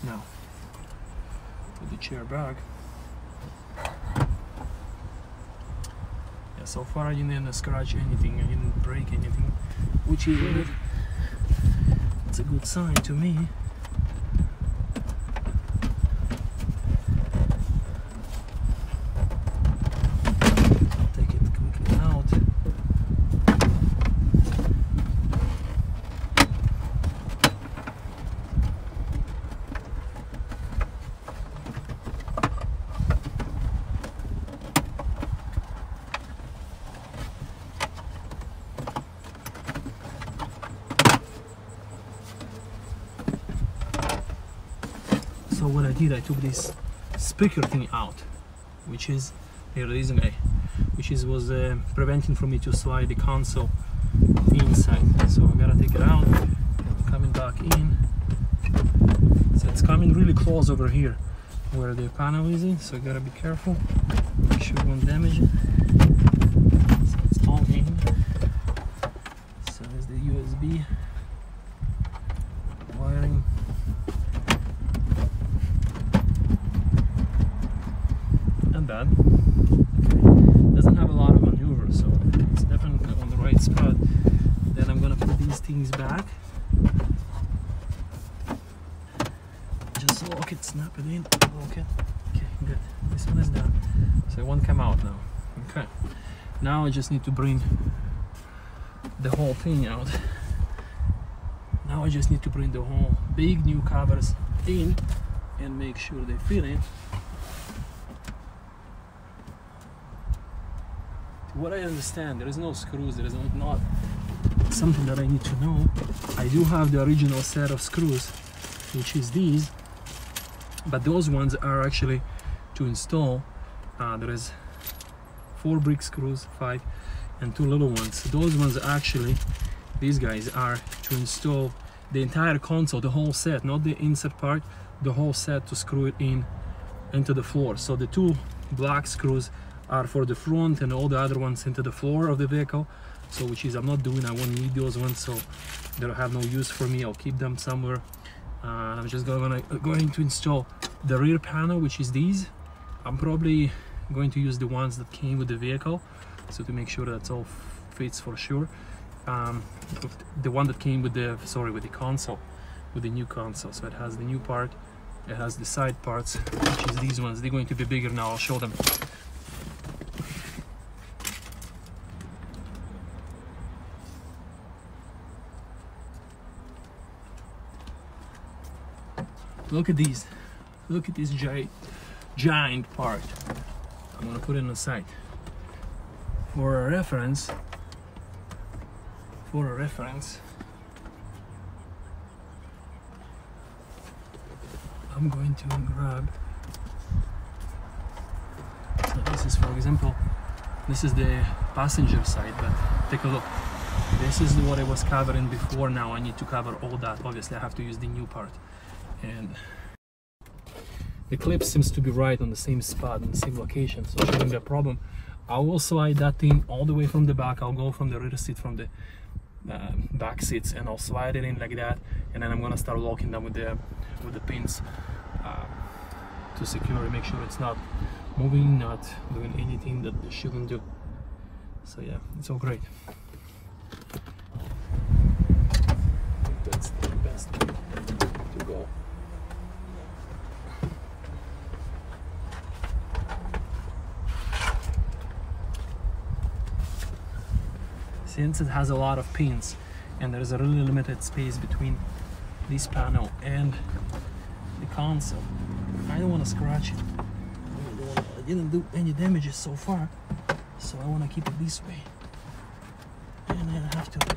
Now, put the chair back. Yeah, so far I didn't scratch anything, I didn't break anything, which is good. It's a good sign to me. Take it quickly out. So what I did, I took this speaker thing out, which is here it is, which is was preventing for me to slide the console inside. So I gotta take it out. Coming back in. So it's coming really close over here, where the panel is in. So I gotta be careful. Make sure it won't damage it. So it's all in. So there's the USB wiring. Bad. Okay. Doesn't have a lot of maneuver, so it's definitely on the right spot. Then I'm gonna put these things back. Just lock it, snap it in, lock it. Okay, good. This one is done. So it won't come out now. Okay. Now I just need to bring the whole thing out. Now I just need to bring the whole big new covers in and make sure they fit in. What I understand, there is no screws, there is not something that I need to know. I do have the original set of screws, which is these, but those ones are actually to install. There is 4 brick screws, 5, and 2 little ones. Those ones actually, these guys are to install the entire console, the whole set, not the insert part, the whole set, to screw it in into the floor. So the 2 black screws are for the front and all the other ones into the floor of the vehicle. So which is I'm not doing, I won't need those ones, so they'll have no use for me. I'll keep them somewhere. I'm just going to install the rear panel, which is these. I'm probably going to use the ones that came with the vehicle, so to make sure that all fits for sure. The one that came with the with the console, with the new console. So it has the new part, it has the side parts, which is these ones. They're going to be bigger now, I'll show them. Look at these. Look at this giant part. I'm gonna put it on the side. For a reference, I'm going to grab. So this is, for example, this is the passenger side, but take a look. This is what I was covering before. Now I need to cover all that. Obviously, I have to use the new part. And the clip seems to be right on the same spot, in the same location, so it shouldn't be a problem. I will slide that thing all the way from the back. I'll go from the rear seat, from the back seats, and I'll slide it in like that, and then I'm gonna start locking them with the pins to secure it, make sure it's not moving, not doing anything that it shouldn't do. So yeah, it's all great. I think that's the best way to go. Since it has a lot of pins and there's a really limited space between this panel and the console, I don't want to scratch it. I didn't do any damages so far, so I want to keep it this way. And I have to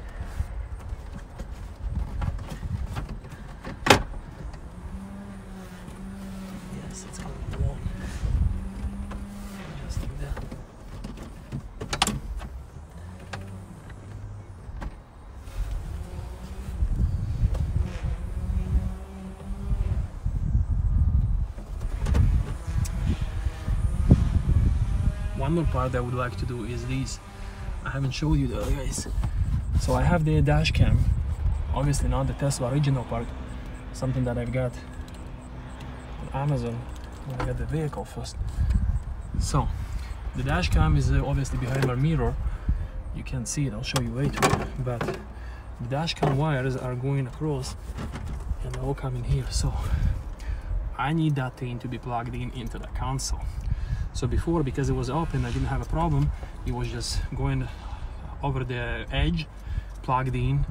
it's going to be long. Just like that. One more part I would like to do is these. I haven't showed you the guys. So I have the dash cam, obviously not the Tesla original part, something that I've got on Amazon when I get the vehicle first. So the dash cam is obviously behind my mirror. You can't see it, I'll show you later, but the dash cam wires are going across and they're all coming here. So I need that thing to be plugged in into the console. So before, because it was open, I didn't have a problem. It was just going over the edge, plugged in.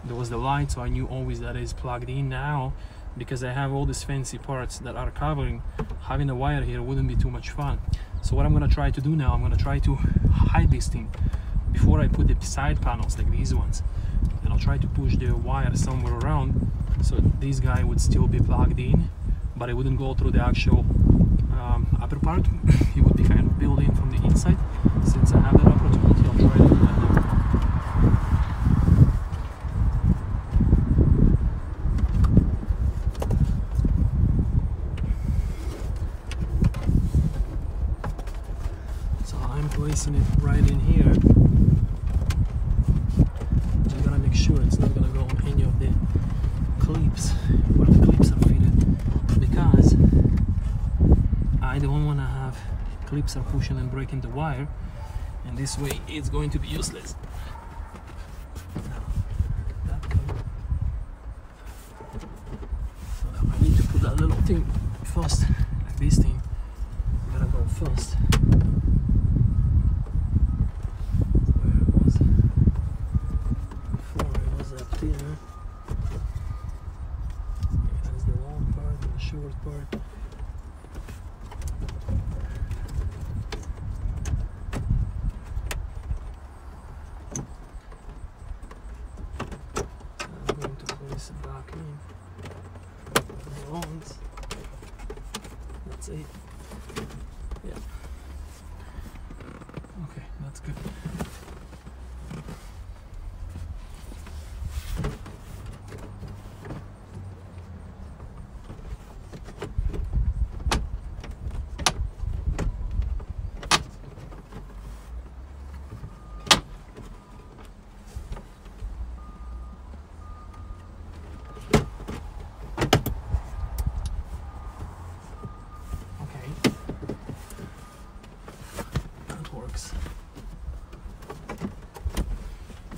There was the light, so I knew always that is plugged in. Now, because I have all these fancy parts that are covering, having a wire here wouldn't be too much fun. So what I'm gonna try to do now, I'm gonna try to hide this thing before I put the side panels like these ones. And I'll try to push the wire somewhere around so this guy would still be plugged in, but it wouldn't go through the actual upper part. It would be kind of built in from the inside. Since I have that opportunity, I'll try to do that now. So I'm placing it right in here. Just gotta make sure it's not gonna go on any of the clips where the clips are fitted, because I don't want to have clips are pushing and breaking the wire, and this way it's going to be useless. Now, that cover. So now I need to put that little thing first, like this thing. Gotta go first. Where it was before, it was up there. That's the long part and the short part. Back in the lawns. That's it. Yeah. Okay, that's good.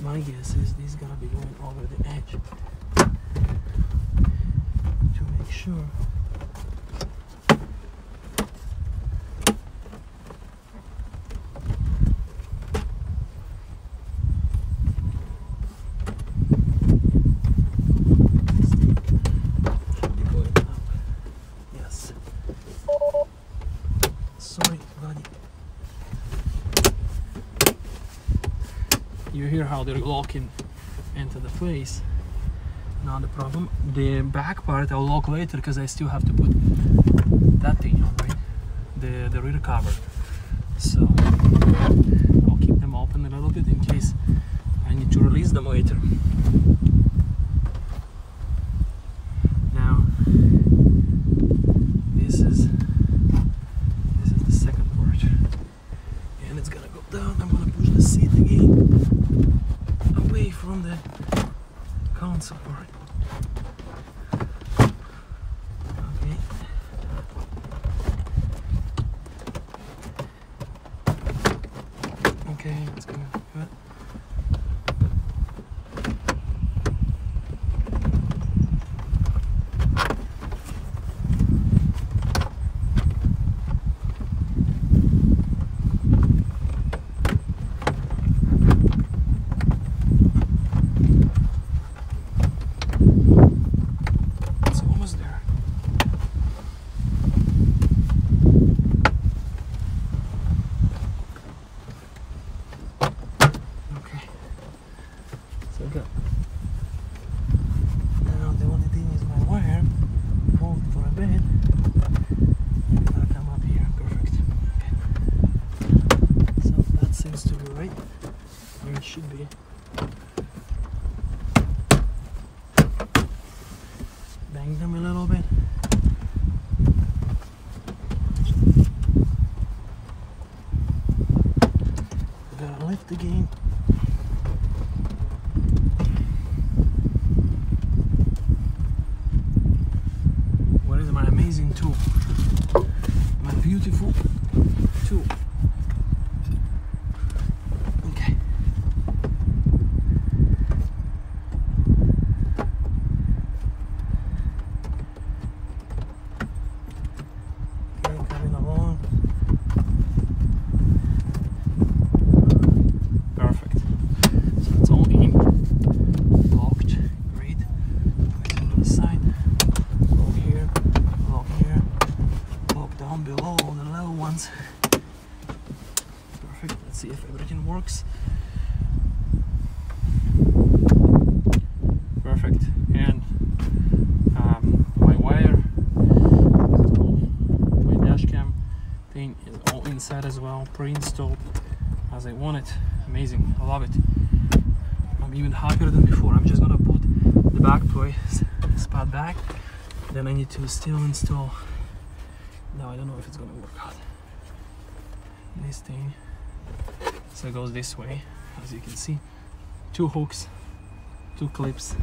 My guess is this is gonna be going over the edge to make sure. Should be going up. Yes. Sorry, buddy. You hear how they're locking into the place. Not a problem. The back part I'll lock later because I still have to put that thing on, right? The rear cover. So I'll keep them open a little bit in case I need to release them later. Now this is the second part, and it's gonna go down. I'm gonna push the seat again away from the console part. Okay. Okay, it's good. Good. Now the only thing is my wire hold for a bit. And it's gonna come up here. Perfect. Okay. So that seems to be right where it should be. Bang them a little bit. Gotta lift again. with my amazing tool, my beautiful tool. Okay. Okay, coming along. Perfect. So it's all in, locked. Great. Put it on the side. Lock here, lock down below all the little ones. Perfect. Let's see if everything works. Perfect. And my wire, my dash cam thing is all inside as well, pre-installed as I want it. Amazing. I love it. I'm even happier than before. I'm just gonna put the back plate spot back. Then I need to still install. No, I don't know if it's gonna work out. This thing. So it goes this way, as you can see. 2 hooks, 2 clips,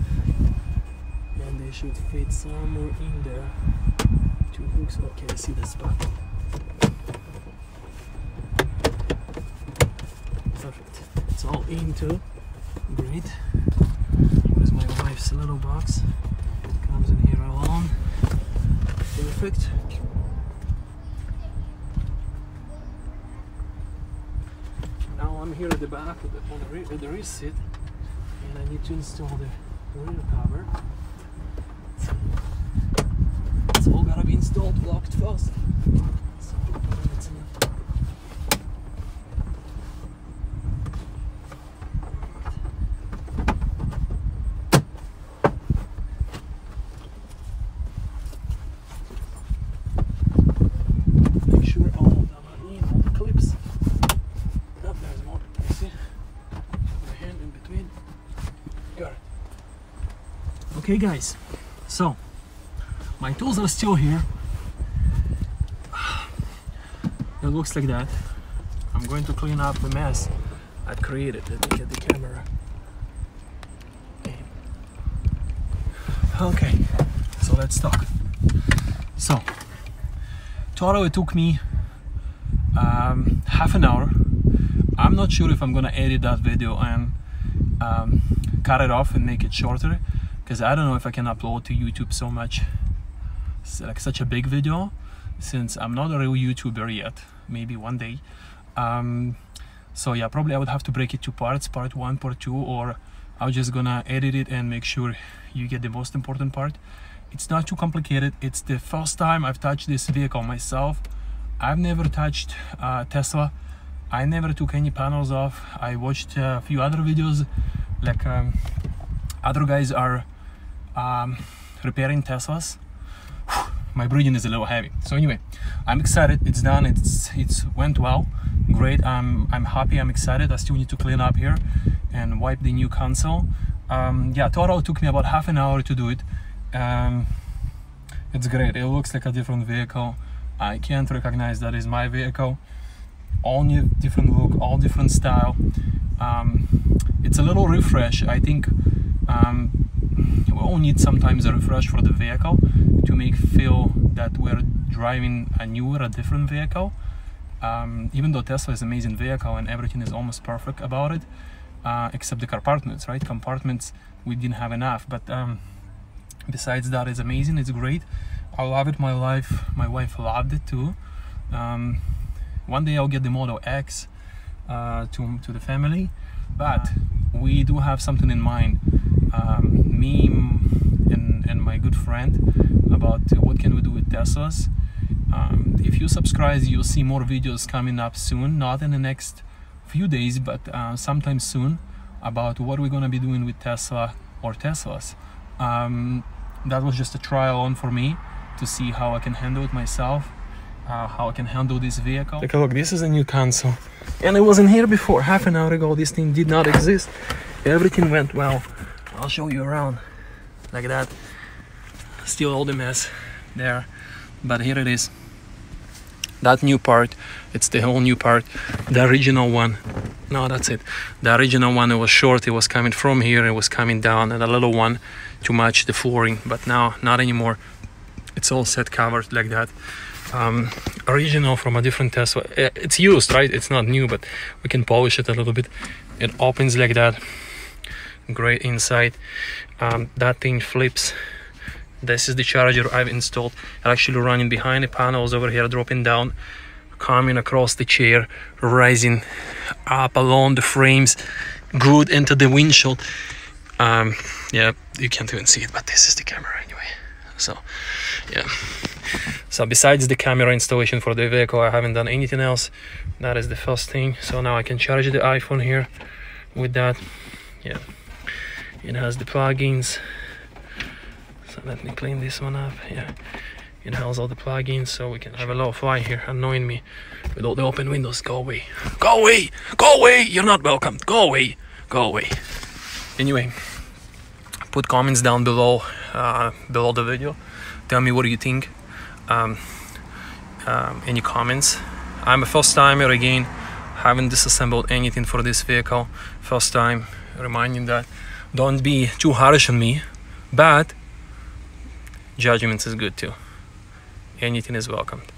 and they should fit somewhere in there. 2 hooks. Okay, I see the spot. Perfect. It's all into. Great. Here's my wife's little box. Comes in here alone. Perfect. Now I'm here at the back of the rear seat, and I need to install the rear cover. It's all gotta be installed, locked first. So, okay guys, so my tools are still here. It looks like that. I'm going to clean up the mess I created. Let me get the camera. Okay, so let's talk. So total it took me half an hour. I'm not sure if I'm gonna edit that video and cut it off and make it shorter, because I don't know if I can upload to YouTube so much. It's like such a big video, since I'm not a real YouTuber yet. Maybe one day. So yeah, probably I would have to break it to parts, part 1, part 2, or I'm just gonna edit it and make sure you get the most important part. It's not too complicated. It's the first time I've touched this vehicle myself. I've never touched Tesla. I never took any panels off. I watched a few other videos, like other guys are repairing Teslas. My breathing is a little heavy. So anyway, I'm excited. It's done. It's went well. Great. I'm happy. I'm excited. I still need to clean up here and wipe the new console. Yeah, total took me about half an hour to do it. It's great. It looks like a different vehicle. I can't recognize that is my vehicle. All new, different look, all different style. It's a little refresh. I think we all need sometimes a refresh for the vehicle to make feel that we're driving a newer, a different vehicle. Even though Tesla is an amazing vehicle and everything is almost perfect about it, except the compartments, right? Compartments, we didn't have enough, but besides that, it's amazing. It's great. I love it. My wife loved it too. One day I'll get the Model X to the family, but we do have something in mind, me and my good friend, about what can we do with Teslas. If you subscribe, you'll see more videos coming up soon, not in the next few days, but sometime soon, about what we're gonna be doing with Tesla or Teslas. That was just a trial on for me to see how I can handle it myself, how I can handle this vehicle. Take a look, this is a new console, and it wasn't here before. Half an hour ago this thing did not exist. Everything went well. I'll show you around like that. Still all the mess there, but here it is. That new part, it's the whole new part. The original one, no, that's it. The original one, it was short, it was coming from here, it was coming down, and a little one to match the flooring, but now not anymore. it's all set covered like that. Original from a different Tesla. It's used, right? It's not new, but we can polish it a little bit. It opens like that. Great inside. That thing flips. This is the charger I've installed. Actually running behind the panels over here, dropping down, coming across the chair, rising up along the frames, good into the windshield. Yeah, you can't even see it, but this is the camera anyway. So yeah, so besides the camera installation for the vehicle, I haven't done anything else. That is the first thing. So now I can charge the iPhone here with that. Yeah, it has the plugins. So let me clean this one up. Yeah, it has all the plugins, so we can have a lot of fly here annoying me with all the open windows. Go away, go away, go away, you're not welcome, go away, go away. Anyway, put comments down below below the video. Tell me what do you think. Any comments. I'm a first timer again, haven't disassembled anything for this vehicle. First time, reminding that don't be too harsh on me, but judgment is good too. Anything is welcomed.